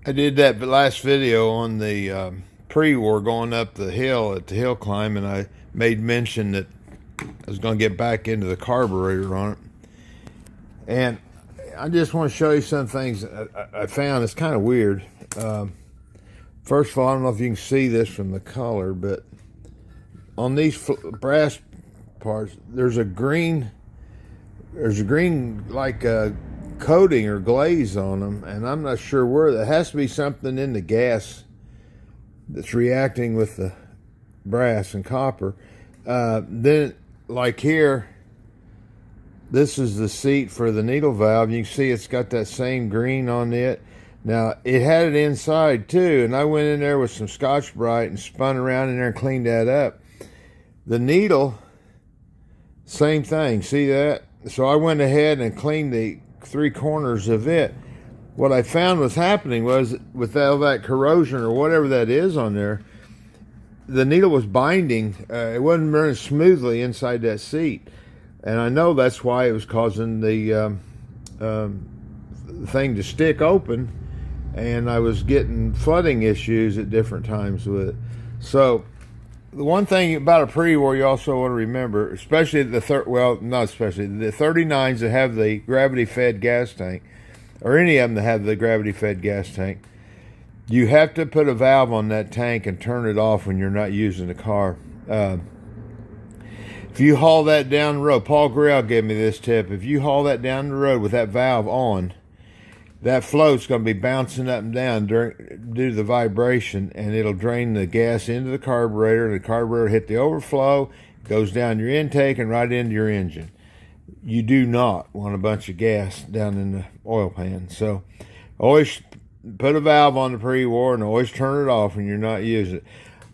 I did that last video on the pre-war going up the hill at the hill climb, and I made mention that I was going to get back into the carburetor on it. And I just want to show you some things I found. It's kind of weird. First of all, I don't know if you can see this from the color, but on these brass parts, there's a green like coating or glaze on them, and I'm not sure where. There has to be something in the gas that's reacting with the brass and copper. Then, like here, this is the seat for the needle valve. You can see it's got that same green on it. Now, it had it inside too, and I went in there with some Scotch-Brite and spun around in there and cleaned that up. The needle, same thing. See that? So I went ahead and cleaned the three corners of it. What I found was happening was, with all that corrosion or whatever that is on there, the needle was binding. It wasn't running smoothly inside that seat. And I know that's why it was causing the thing to stick open, and I was getting flooding issues at different times with it. So the one thing about a pre-war you also want to remember, especially the not especially the 39s that have the gravity-fed gas tank, or any of them that have the gravity-fed gas tank, you have to put a valve on that tank and turn it off when you're not using the car. If you haul that down the road, Paul Grill gave me this tip. If you haul that down the road with that valve on, that float's going to be bouncing up and down due to the vibration, and it'll drain the gas into the carburetor. The carburetor hit the overflow, goes down your intake and right into your engine. You do not want a bunch of gas down in the oil pan. So always put a valve on the pre-war and always turn it off when you're not using it.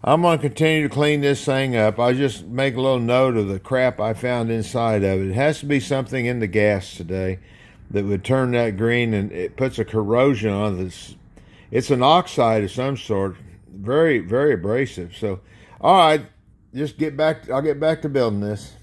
I'm going to continue to clean this thing up. I just make a little note of the crap I found inside of it. It has to be something in the gas today that would turn that green, and it puts a corrosion on this. It's an oxide of some sort, very, very abrasive. So, all right, I'll get back to building this.